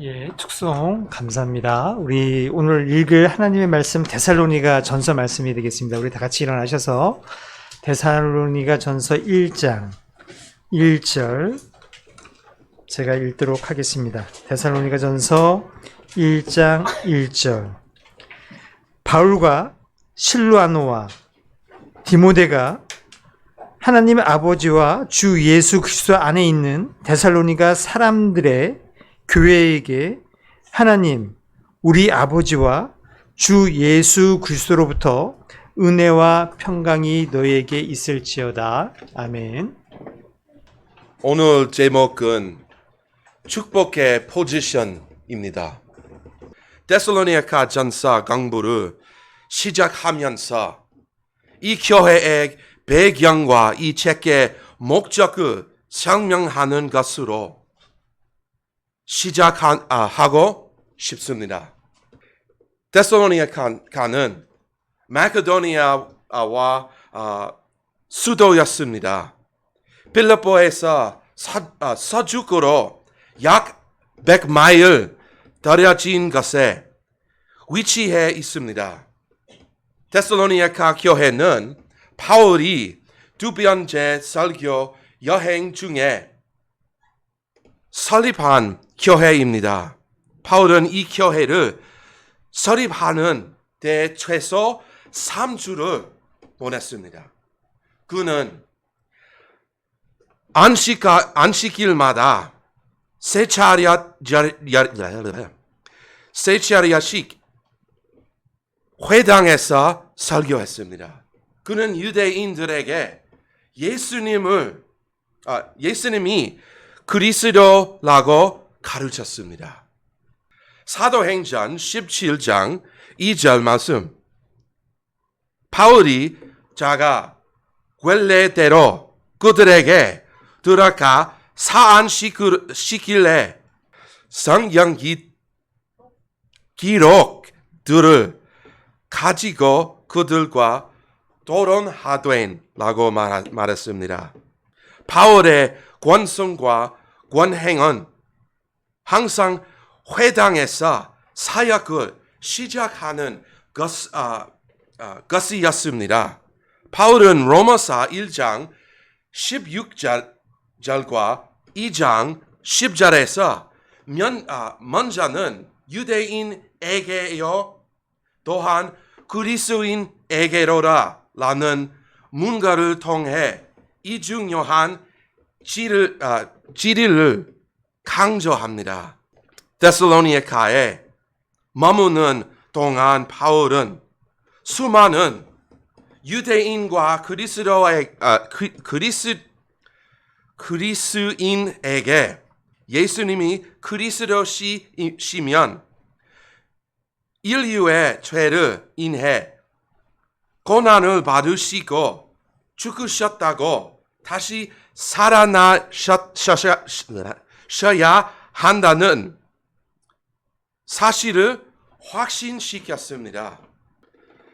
예, 축송 감사합니다. 우리 오늘 읽을 하나님의 말씀 데살로니가 전서 말씀이 되겠습니다. 우리 다 같이 일어나셔서 데살로니가 전서 1장 1절 제가 읽도록 하겠습니다. 데살로니가 전서 1장 1절 바울과 실루아노와 디모데가 하나님 아버지와 주 예수 그리스도 안에 있는 데살로니가 사람들의 교회에게 하나님 우리 아버지와 주 예수 그리스도로부터 은혜와 평강이 너희에게 있을지어다. 아멘. 오늘 제목은 축복의 포지션입니다. 데살로니가 전서 강부를 시작하면서 이 교회의 배경과 이 책의 목적을 설명하는 것으로 시작하고 싶습니다. 데살로니가는 마케도니아와 수도였습니다. 필리포에서 서쪽으로 약 100마일 떨어진 곳에 위치해 있습니다. 데살로니가 교회는 바울이 두 번째 설교 여행 중에 설립한 교회입니다. 바울은 이 교회를 설립하는 데 최소 3주를 보냈습니다. 그는 안식일마다 세 차례씩 회당에서 설교했습니다. 그는 유대인들에게 예수님이 그리스도라고 가르쳤습니다. 사도행전 17장 2절 말씀. 바울이 자가 권례대로 그들에게 들어가 사안시키길래 성경 기록들을 가지고 그들과 토론하되라고 말했습니다. 바울의 권성과 권행은 항상 회당에서 사역을 시작하는 것이었습니다. 바울은 로마서 1장 16절과 2장 10절에서 먼저는 유대인에게요 또한 그리스도인에게로라 라는 문구를 통해 이 중요한 진리를 강조합니다. 데살로니가에 머무는 동안 바울은 수많은 유대인과 그리스도인에게 예수님이 그리스도시면 인류의 죄를 인해 고난을 받으시고 죽으셨다고 다시 살아나셔야 한다는 사실을 확신시켰습니다.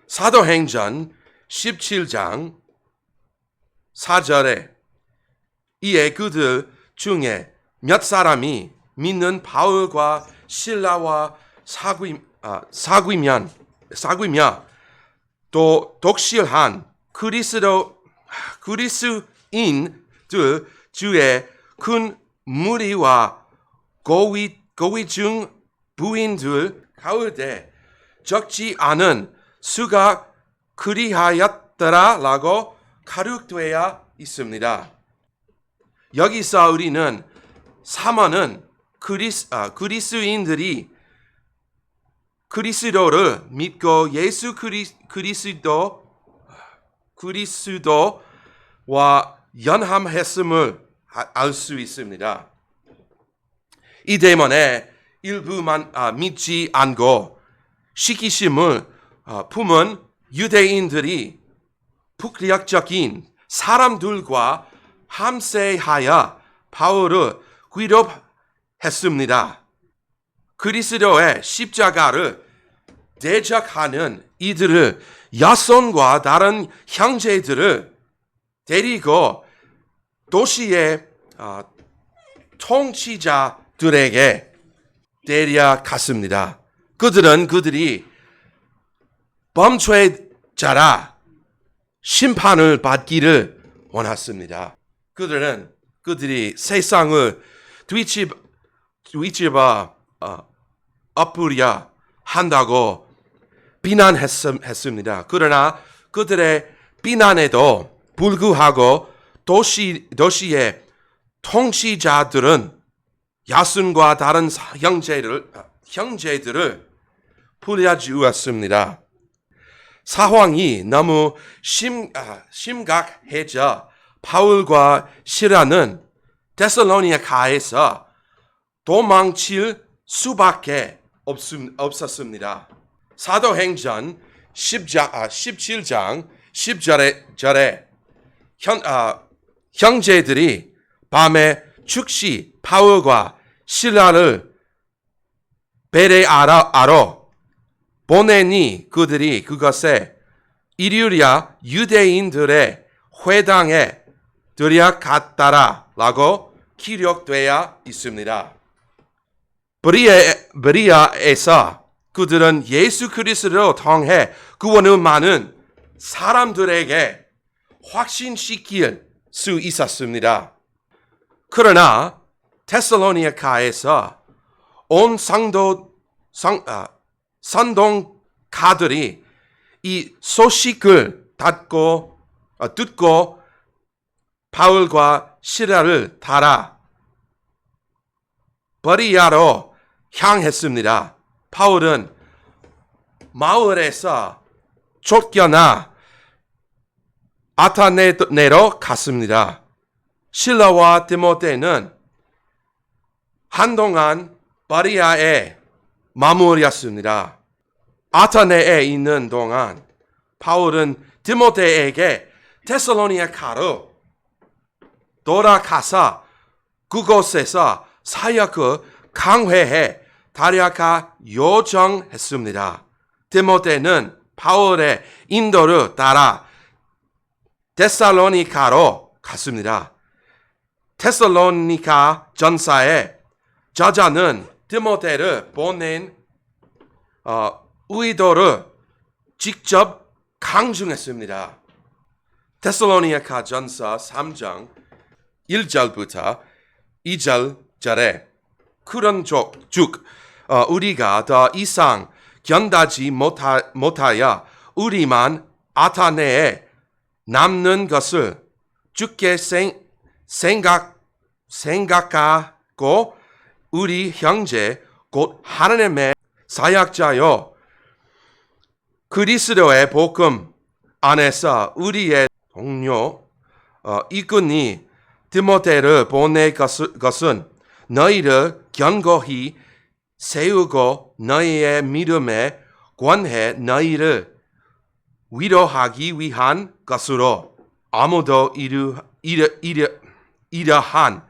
사도행전 17장 4절에 이에 그들 중에 몇 사람이 믿는 바울과 실라와 사귀며 또 독실한 그리스도인들 중에 큰 무리와 고위중 부인들 가운데 적지 않은 수가 그리하였더라라고 가르되어 있습니다. 여기서 우리는 사모는 그리스도인들이 그리스도를 믿고 예수 그리스도와 연합했음을 알 수 있습니다. 이 때문에 일부만 믿지 않고 시기심을 품은 유대인들이 폭력적인 사람들과 함세하여 바울을 위협했습니다. 그리스도의 십자가를 대적하는 이들을 야손과 다른 형제들을 데리고 도시의 통치자들에게 데려갔습니다. 그들이 범죄자라 심판을 받기를 원했습니다. 그들이 세상을 뒤집어 엎으려 한다고 비난했습니다. 그러나 그들의 비난에도 불구하고 도시의 통치자들은 야손과 다른 형제들을 풀어주었습니다. 상황이 너무 심각해져 바울과 시라는 데살로니가에서 도망칠 수밖에 없었습니다. 사도행전 17장 10절에 형제들이 밤에 즉시 바울과 실라를 베레아로 보내니 그들이 그것에 이르랴 유대인들의 회당에 들여갔다라고 기록되어 있습니다. 베레아에서 그들은 예수 그리스도를 통해 구원을 많은 사람들에게 확신시킬 수 있었습니다. 그러나 데살로니가에서 온 선동가들이 이 소식을 듣고 바울과 시라를 따라 베레아로 향했습니다. 바울은 마을에서 쫓겨나 아테네로 갔습니다. 실라와 디모데는 한동안 베레아에 머무르었습니다. 아테네에 있는 동안 바울은 디모데에게 데살로니가로 돌아가서 그곳에서 사역을 강화해 달려가 요청했습니다. 디모데는 바울의 인도를 따라 데살로니가로 갔습니다. 데살로니가 전서의 저자는 디모데를 보낸 의도를 직접 강조했습니다. 데살로니가 전서 3장 1절부터 2절에 그런 즉 우리가 더 이상 견다지 못하여 우리만 아테네에 남는 것을 주께 생각하고 우리 형제 곧 하나님의 사역자요 그리스도의 복음 안에서 우리의 동료 이끈이 디모데를 보낼 것은 너희를 견고히 세우고 너희의 믿음에 관해 너희를 위로하기 위한 것으로 아무도 이러한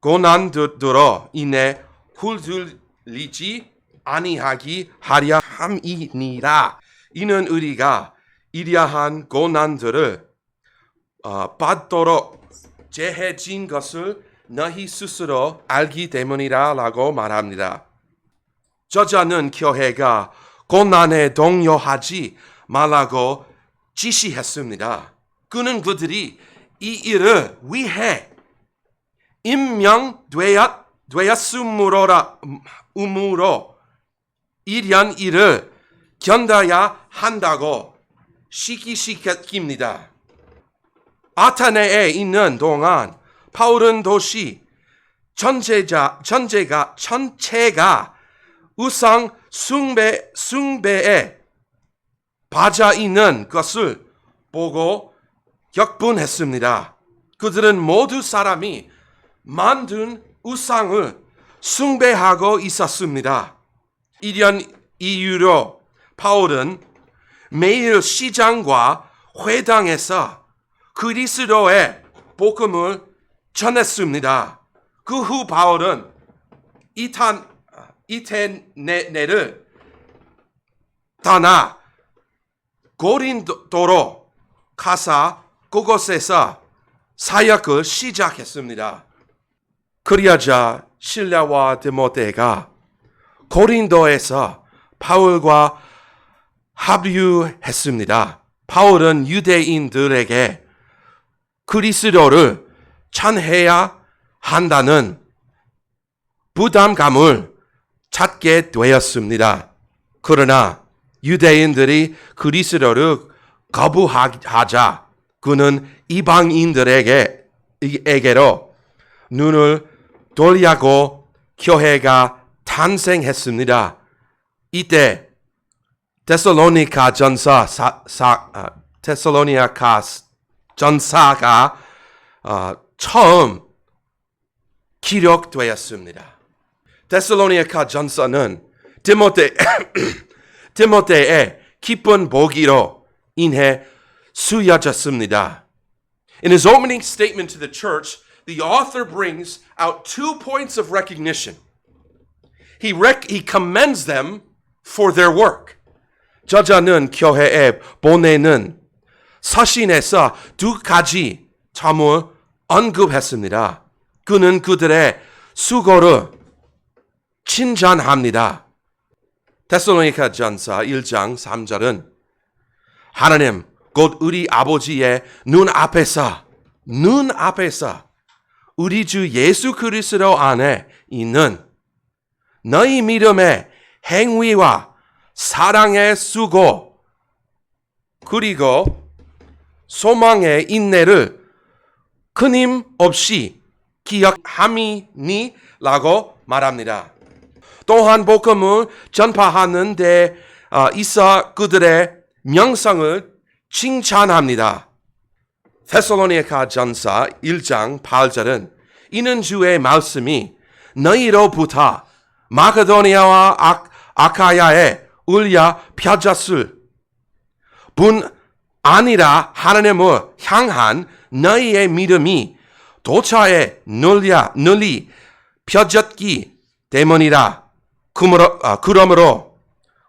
고난들로 인해 훌들리지 아니하기 하려 함이니라. 이는 우리가 이러한 고난들을 받도록 제해진 것을 너희 스스로 알기 때문이라고 말합니다. 저자는 교회가 고난에 동요하지 말라고 지시했습니다. 그는 그들이 이 일을 위해 임명되었으므로 이런 일을 견뎌야 한다고 시키십니다. 아테네에 있는 동안 바울은 도시 전체가 우상 숭배에 빠져 있는 것을 보고 격분했습니다. 그들은 모두 사람이 만든 우상을 숭배하고 있었습니다. 이런 이유로 바울은 매일 시장과 회당에서 그리스도의 복음을 전했습니다. 그 후 바울은 이테네를 떠나 고린도로 가서 그곳에서 사역을 시작했습니다. 그리하자 실라와 디모데가 고린도에서 바울과 합류했습니다. 바울은 유대인들에게 그리스도를 전해야 한다는 부담감을 찾게 되었습니다. 그러나 유대인들이 그리스도를 거부하자 그는 이방인들에게로 눈을 돌리고 교회가 탄생했습니다. 이때 데살로니가 전사가 처음 기록되었습니다. 데살로니가 전서는 디모데의 기쁜 보기로 인해 쓰여졌습니다. In his opening statement to the church, the author brings out 2 points of recognition. He commends them for their work. 저자는 교회에 보내는 서신에서 2가지 점을 언급했습니다. 그는 그들의 수고를 칭찬합니다. 데살로니가 전서 1장 3절은 하나님 곧 우리 아버지의 눈앞에서 우리 주 예수 그리스도 안에 있는 너희 믿음의 행위와 사랑의 수고 그리고 소망의 인내를 끊임없이 기억함이니라고 말합니다. 또한 복음을 전파하는 데 있어 그들의 명성을 칭찬합니다. 데살로니가 전서 1장 8절은 이는 주의 말씀이 너희로부터 마게도니아와 아카야에 울려 펴졌을 뿐 아니라 하나님을 향한 너희의 믿음이 도처에 널리 펴졌기 때문이라. 그러므로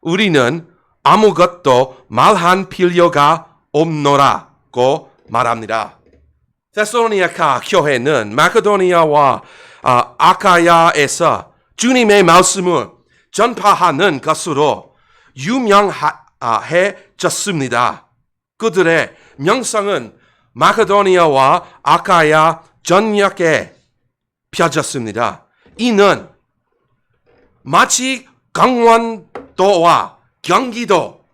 우리는 아무것도 말한 필요가 없노라고 말합니다. 데살로니가 교회는 마게도니아와 아카야에서 주님의 말씀을 전파하는 것으로 유명해졌습니다. 그들의 명성은 마게도니아와 아카야 전역에 펴졌습니다. 이는 마치 강원도와 경기도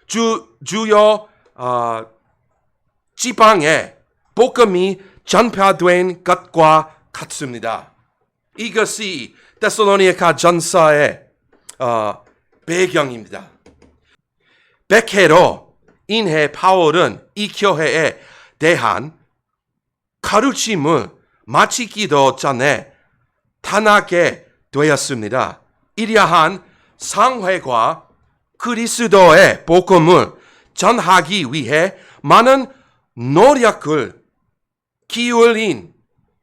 주요 지방에 복음이 전파된 것과 같습니다. 이것이 데살로니가 전서의 배경입니다. 백해로 인해 바울은 이 교회에 대한 가르침을 마치기도 전에 떠나게 되었습니다. 이러한 상회과 그리스도의 복음을 전하기 위해 많은 노력을 기울인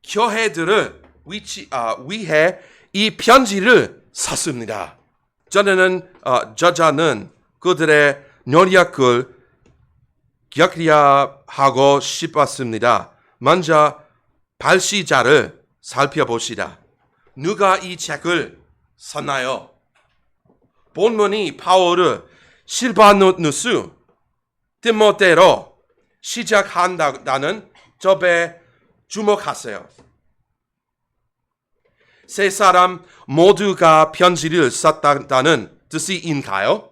교회들을 위해 이 편지를 썼습니다. 저자는 그들의 노력을 격려하고 싶었습니다. 먼저 발시자를 살펴봅시다. 누가 이 책을 썼나요? 본문이 바울을 실바누스 디모데로 시작한다는 점에 주목하세요. 세 사람 모두가 편지를 썼다는 뜻인가요?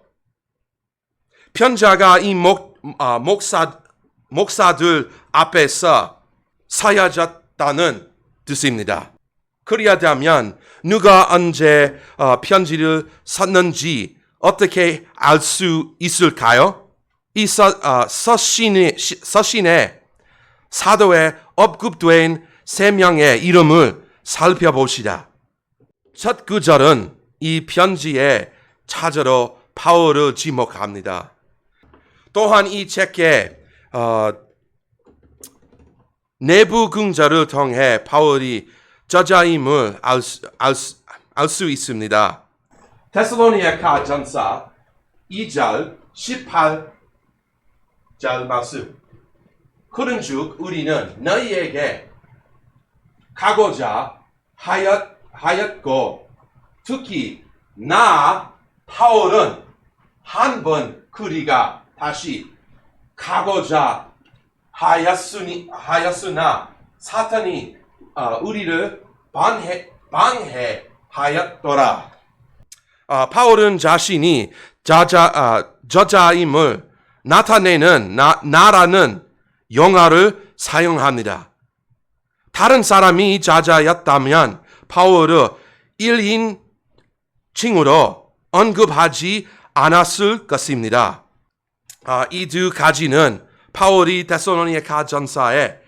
편자가 이 목사들 앞에서 사여졌다는 뜻입니다. 그리하다면 누가 언제 편지를 썼는지 어떻게 알 수 있을까요? 이 서신에 사도에 언급된 3명의 이름을 살펴봅시다. 첫 구절은 이 편지의 차저로 바울을 지목합니다. 또한 이 책의 내부 긍자를 통해 바울이 저자임을 알 수 있습니다. 데살로니가 전서 2절 18절 말씀. 그런즉 우리는 너희에게 가고자 하였고 특히 나 바울은 한 번 그리가 다시 가고자 하였으나 사탄이 우리를 방해하였더라. 바울은 자신이 저자임을 나타내는 나라는 영어를 사용합니다. 다른 사람이 저자였다면 바울은 1인칭으로 언급하지 않았을 것입니다. 이 두 가지는 바울이 데살로니가 전서에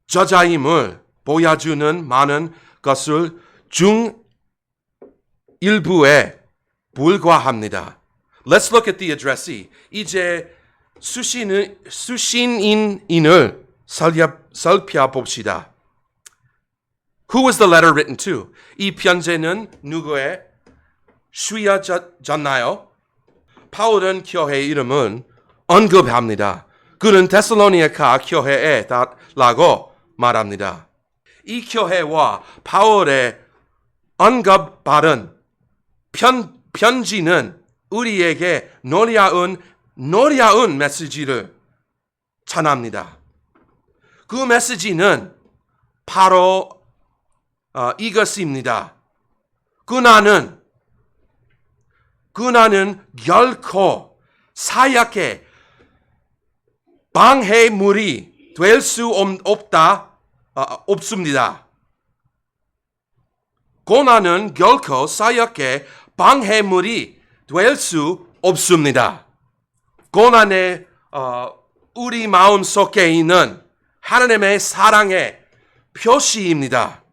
저자임을 보여주는 많은 것을 중 일부에 불과합니다. Let's look at the addressee. 이제 수신인을 살펴봅시다. Who was the letter written to? 이 편지는 누구의 쓰여졌나요? 바울은 교회 이름은 언급합니다. 그는 데살로니가 교회에라고 말합니다. 이 교회와 바울의 언급받은 편지는 우리에게 놀라운 메시지를 전합니다. 그 메시지는 바로 이것입니다. 그나는 결코 사약의 방해물이 될 수 없습니다. 고난은 결코 사역의 방해물이 될 수 없습니다. 고난의 우리 마음 속에 있는 하나님의 사랑의 표시입니다.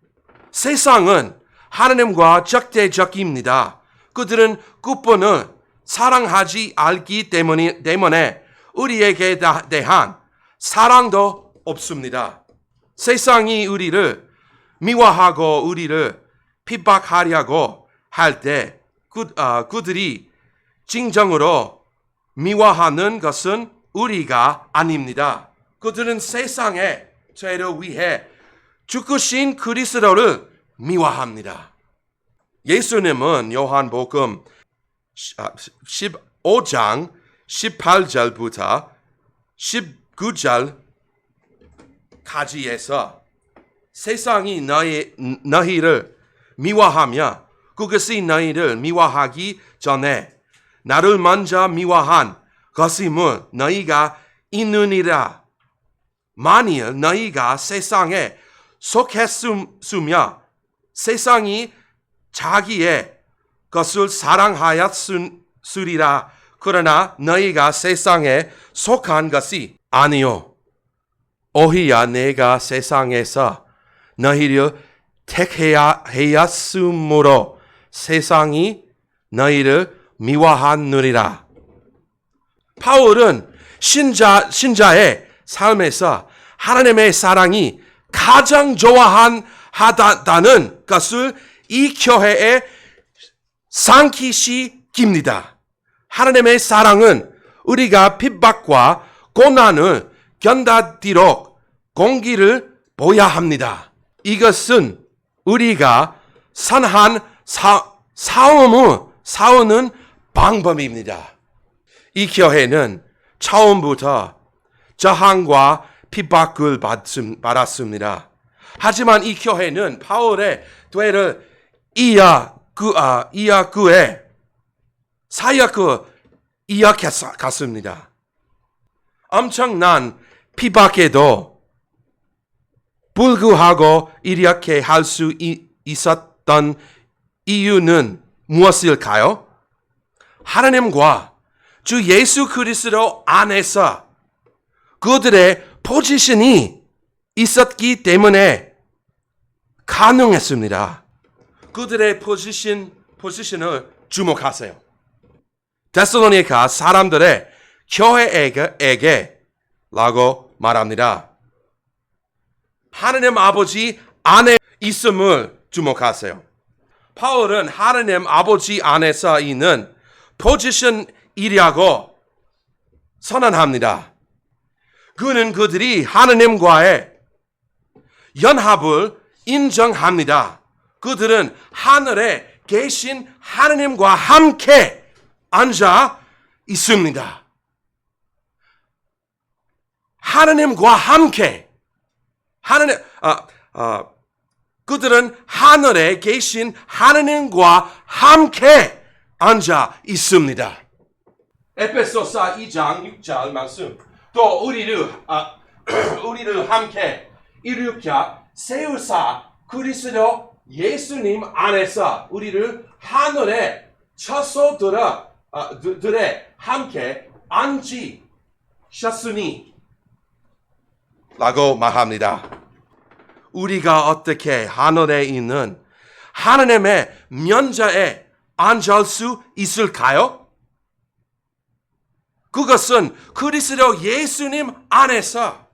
세상은 하나님과 적대적입니다. 그들은 그분을 사랑하지 않기 때문에 우리에게 대한 사랑도 없습니다. 세상이 우리를 미워하고 우리를 핍박하려고 할 때 그들이 진정으로 미워하는 것은 우리가 아닙니다. 그들은 세상의 죄를 위해 죽으신 그리스도를 미워합니다. 예수님은 요한복음 15장 18절부터 19절까지에서 세상이 너희를 미워하며 그것이 너희를 미워하기 전에 나를 먼저 미워한 것임을 너희가 있느니라. 만일 너희가 세상에 속했으며 세상이 자기의 것을 사랑하였으리라. 그러나 너희가 세상에 속한 것이 아니요 오히려 내가 세상에서 너희를 택해야 하였으므로 세상이 너희를 미워하느니라. 바울은 신자의 삶에서 하나님의 사랑이 가장 좋아하다는 것을 이 교회에 상기시킵니다. 하나님의 사랑은 우리가 핍박과 고난을 견디도록 공기를 보여야 합니다. 이것은 우리가 선한 싸우는 방법입니다. 이 교회는 처음부터 저항과 핍박을 받았습니다. 하지만 이 교회는 바울의 되를 이야기에 사역을 이야기했습니다. 엄청난 핍박에도 불구하고 이렇게 할 수 있었던 이유는 무엇일까요? 하나님과 주 예수 그리스도 안에서 그들의 포지션이 있었기 때문에 가능했습니다. 그들의 포지션을 주목하세요. 데살로니가 사람들의 교회에게라고 말합니다. 하나님 아버지 안에 있음을 주목하세요. 바울은 하나님 아버지 안에서 있는 포지션이라고 선언합니다. 그는 그들이 하나님과의 연합을 인정합니다. 그들은 하늘에 계신 하느님과 함께 앉아 있습니다. 하느님과 함께 그들은 하늘에 계신 하느님과 함께 앉아 있습니다. 에베소서 2장 6절 말씀. 또 우리를 함께 일으켜 세우사 그리스도 예수님 안에서 우리를 하늘의 처소들에 함께 앉히셨으니 라고 말합니다. 우리가 어떻게 하늘에 있는 하나님의 면자에 앉을 수 있을까요? 그것은 그리스도 예수님 안에서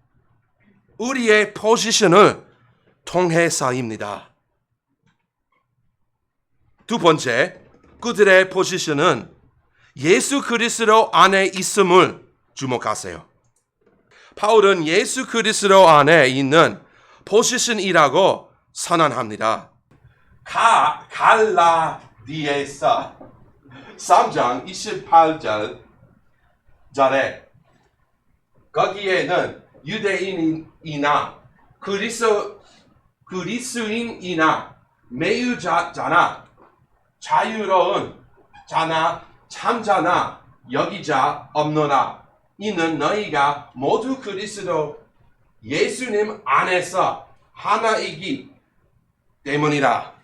우리의 포지션을 통해서입니다. 두 번째, 그들의 포지션은 예수 그리스도 안에 있음을 주목하세요. 바울은 예수 그리스도 안에 있는 포지션이라고 선언합니다. 갈라디아서 3장 28절에 거기에는 유대인이나 그리스인이나 매우 자나 자유로운 자나 참자나 여기자 없노라. 이는 너희가 모두 그리스도 예수님 안에서 하나이기 때문이라.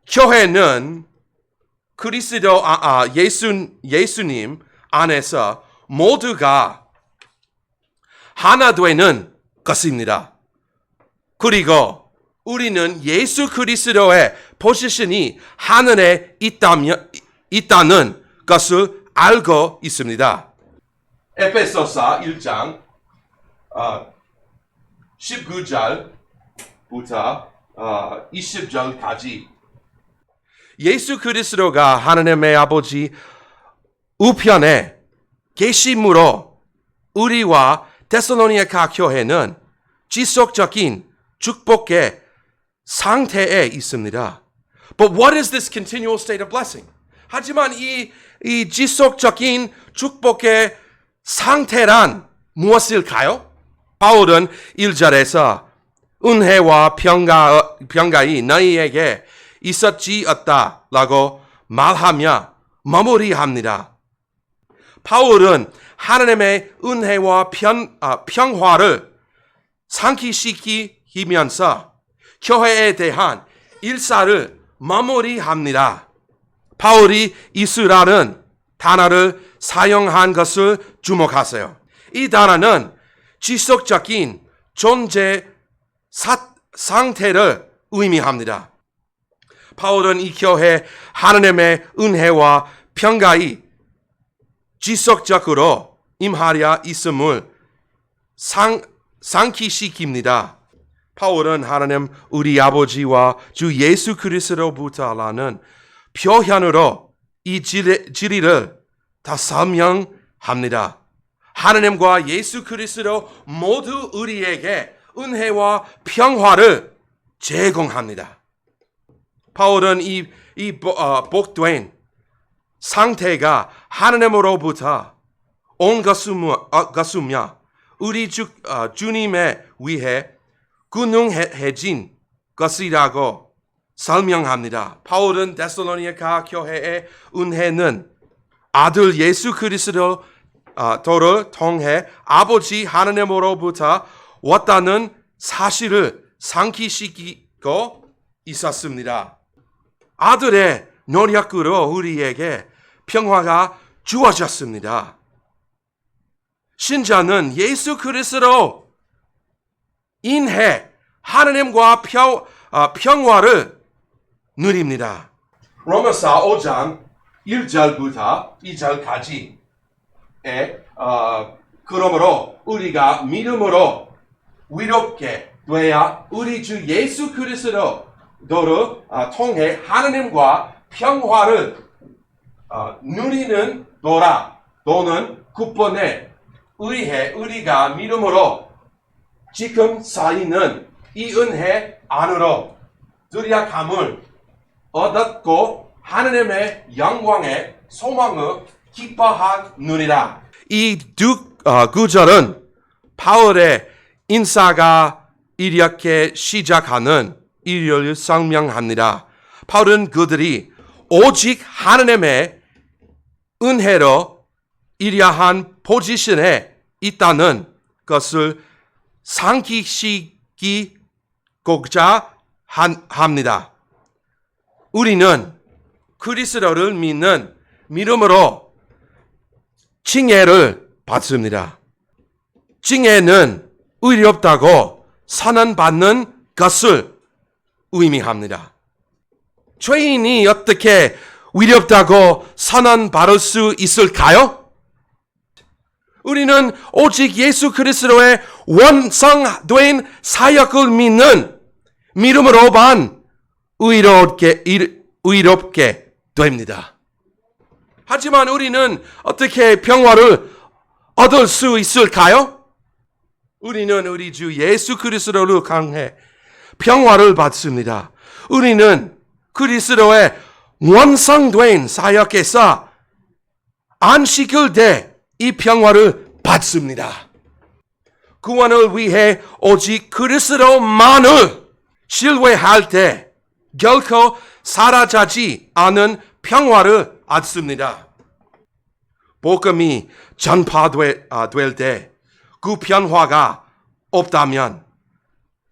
교회는 그리스도 예수님 안에서 모두가 하나 되는 것입니다. 그리고 우리는 예수 그리스도의 포지션이 하늘에 있다는 것을 알고 있습니다. 에베소서 1장 19절부터 20절까지 예수 그리스도가 하나님의 아버지 우편에 계심으로 우리와 데살로니가 교회는 지속적인 축복의 상태에 있습니다. But what is this continual state of blessing? 하지만 이 지속적인 축복의 상태란 무엇일까요? 바울은 1절에서 은혜와 평강이 너희에게 있었지었다라고 말하며 마무리합니다. 바울은 하나님의 은혜와 평화를 상기시키면서 교회에 대한 일사를 마무리합니다. 바울이 이스라는 단어를 사용한 것을 주목하세요. 이 단어는 지속적인 존재 상태를 의미합니다. 바울은 이 교회 하나님의 은혜와 평강이 지속적으로 임하려 있음을 상기시킵니다. 바울은 하나님 우리 아버지와 주 예수 그리스도로부터라는 표현으로 이 진리를 다 설명합니다. 하나님과 예수 그리스도 모두 우리에게 은혜와 평화를 제공합니다. 바울은 이 복된 상태가 하나님으로부터 온 것이며 우리 주님에 위해 균등해진 것이라고 설명합니다. 바울은 데살로니가 교회의 은혜는 아들 예수 그리스도를 통해 아버지 하나님으로부터 왔다는 사실을 상기시키고 있었습니다. 아들의 노력으로 우리에게 평화가 주어졌습니다. 신자는 예수 그리스도 인해 하나님과 평화를 누립니다. 로마서 5장 1절부터 2절까지 그러므로 우리가 믿음으로 위롭게 되어 우리 주 예수 그리스도를 통해 하나님과 평화를 누리는 또는 구원에 의해 우리가 믿음으로 지금 쌓이는 이 은혜 안으로 드리아감을 얻었고 하느님의 영광의 소망을 기뻐하느니라. 이 두 구절은 바울의 인사가 이렇게 시작하는 일을 설명합니다. 바울은 그들이 오직 하느님의 은혜로 이러한 포지션에 있다는 것을 상기시키고자 합니다. 우리는 그리스도를 믿는 믿음으로 칭의를 받습니다. 칭의는 의롭다고 선언받는 것을 의미합니다. 죄인이 어떻게 의롭다고 선언받을 수 있을까요? 우리는 오직 예수 그리스도의 완성된 사역을 믿는 믿음으로만 의롭게 됩니다. 하지만 우리는 어떻게 평화를 얻을 수 있을까요? 우리는 우리 주 예수 그리스도를 강해 평화를 받습니다. 우리는 그리스도의 완성된 사역에서 안식일 때 이 평화를 받습니다. 구원을 위해 오직 그리스도만을 신뢰할 때 결코 사라지지 않은 평화를 얻습니다. 복음이 전파될 때 그 평화가 없다면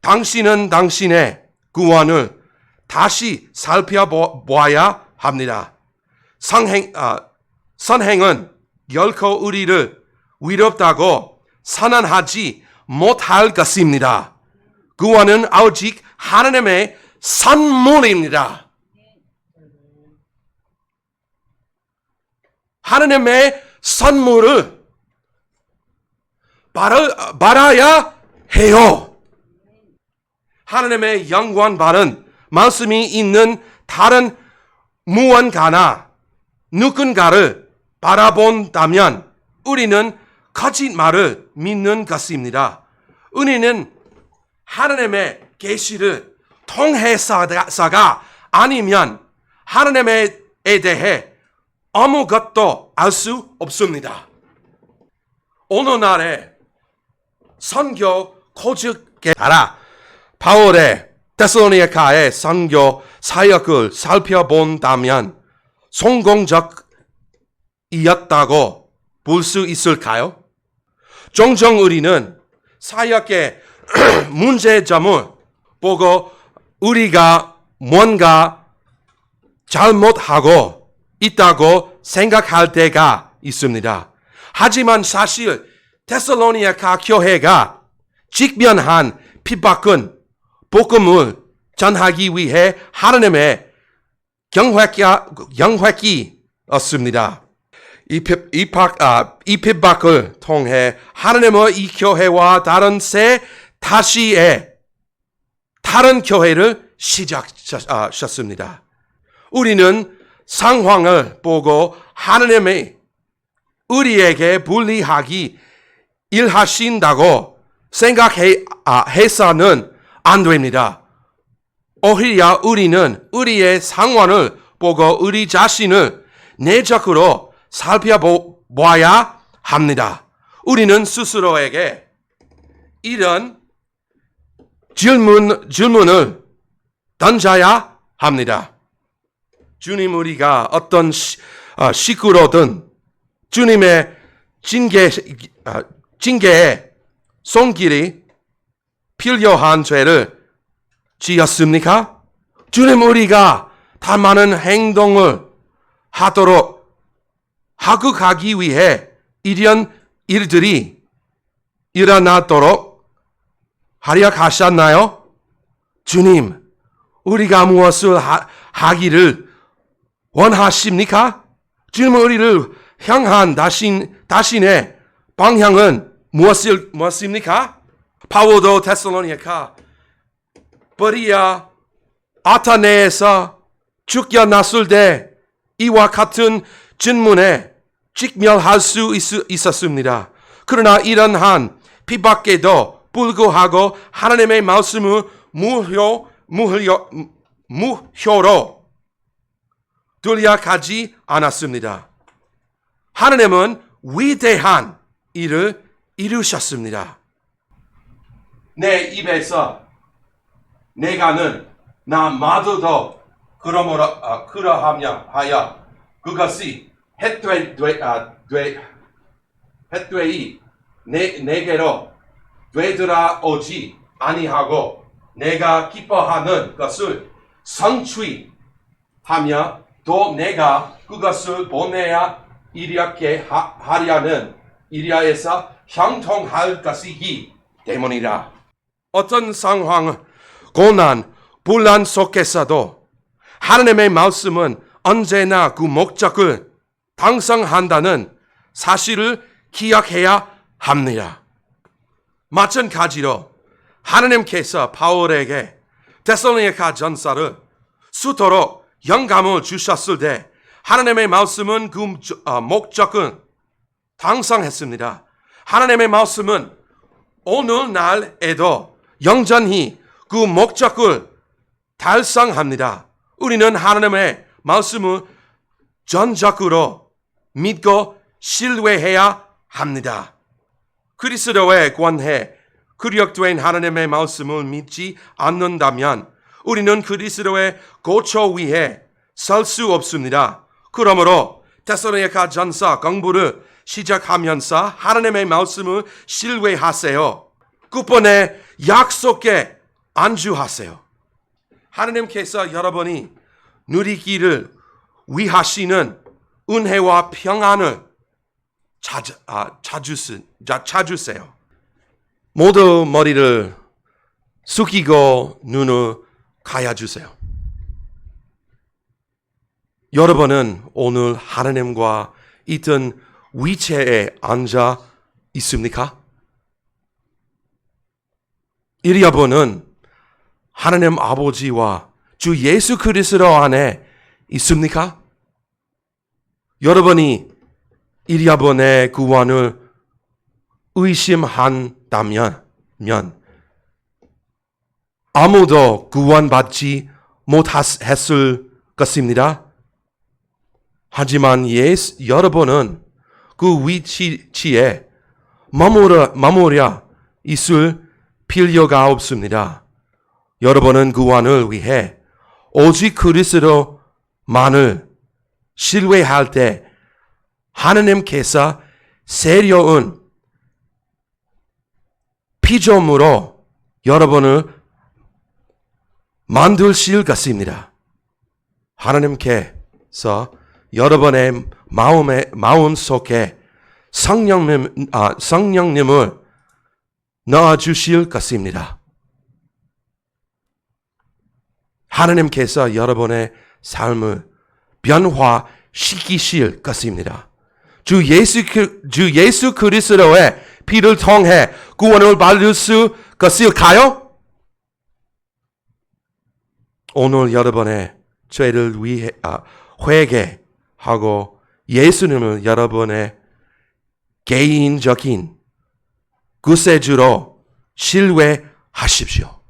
당신은 당신의 구원을 다시 살펴보아야 합니다. 선행은 결코 우리를 위롭다고 선언하지 못할 것입니다. 구원은 오직 하나님의 선물입니다. 하나님의 선물을 받아야 해요. 하나님의 영광 받은 말씀이 있는 다른 무언가나 누군가를 바라본다면 우리는 거짓말을 믿는 것입니다. 우리는 하나님의 계시를 통해서가 아니면 하나님에 대해 아무것도 알 수 없습니다. 오늘날의 선교 고집에 따라 바울의 데살로니가의 선교 사역을 살펴본다면 성공적이었다고 볼 수 있을까요? 종종 우리는 사역의 문제점을 보고 우리가 뭔가 잘못하고 있다고 생각할 때가 있습니다. 하지만 사실 데살로니가 교회가 직면한 핍박은 복음을 전하기 위해 하나님의 영획이었습니다. 이 핍박을 통해 하나님은 이 교회와 다른 새 다시의 다른 교회를 시작하셨습니다. 우리는 상황을 보고 하나님이 우리에게 불리하게 일하신다고 생각해서는 안 됩니다. 오히려 우리는 우리의 상황을 보고 우리 자신을 내적으로 살펴보아야 합니다. 우리는 스스로에게 이런 질문을 던져야 합니다. 주님, 우리가 어떤 식으로든 주님의 징계에 손길이 필요한 죄를 지었습니까? 주님, 우리가 더 많은 행동을 하도록 하기 위해 이런 일들이 일어나도록 하려하셨나요? 주님, 우리가 무엇을 하기를 원하십니까? 주님, 우리를 향한 다신의 방향은 무엇입니까? 바울도 데살로니가 버리아 아테네에서 쫓겨났을 때 이와 같은 질문에 직면할 수 있었습니다. 그러나 이러한 핍박에도 불구하고 하나님의 말씀을 무효로 돌려가지 않았습니다. 하나님은 위대한 일을 이루셨습니다. 내 입에서 내가는 나 마저도 그러하여 그것이 햇되이 내게로 되돌아오지 아니하고 내가 기뻐하는 것을 성취하며 또 내가 그것을 보내야 이렇게 하려는 이리하여서 형통할 것이기 때문이라. 어떤 상황, 고난, 분란 속에서도 하나님의 말씀은 언제나 그 목적을 달성한다는 사실을 기억해야 합니다. 마찬가지로 하나님께서 바울에게 데살로니가 전서를 수토록 영감을 주셨을 때 하나님의 말씀은 그 목적을 달성했습니다. 하나님의 말씀은 오늘날에도 영전히 그 목적을 달성합니다. 우리는 하나님의 말씀을 전적으로 믿고 신뢰해야 합니다. 그리스도에 관해 구력된 하나님의 말씀을 믿지 않는다면 우리는 그리스도의 고초 위에 설 수 없습니다. 그러므로 데살로니가 전서 공부를 시작하면서 하나님의 말씀을 신뢰하세요. 끝번에 약속에 안주하세요. 하나님께서 여러분이 누리기를 위하시는 은혜와 평안을 찾으세요. 모두 머리를 숙이고 눈을 감아주세요. 여러분은 오늘 하나님과 있던 위치에 앉아 있습니까? 여러분은 하나님 아버지와 주 예수 그리스도 안에 있습니까? 여러분이 여러분의 구원을 의심한다면 아무도 구원받지 못했을 것입니다. 하지만 여러분은 그 위치에 머무르 있을 필요가 없습니다. 여러분은 구원을 위해 오직 그리스도만을 신뢰할 때 하나님께서 세려운 피조물로 여러분을 만드실 것입니다. 하나님께서 여러분의 마음 속에 성령님을 넣어주실 것입니다. 하나님께서 여러분의 삶을 변화시키실 것입니다. 주 예수 그리스도의 피를 통해 구원을 받을 수 것일까요? 오늘 여러분의 죄를 위해 회개하고 예수님을 여러분의 개인적인 구세주로 신뢰하십시오.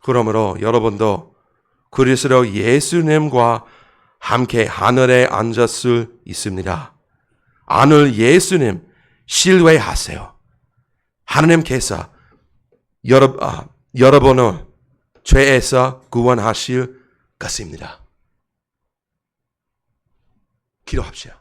그러므로 여러분도 그리스도 예수님과 함께 하늘에 앉았을 있습니다. 하늘 예수님 신뢰하세요. 하나님께서 여러분을 죄에서 구원하실 것입니다. 기도합시다.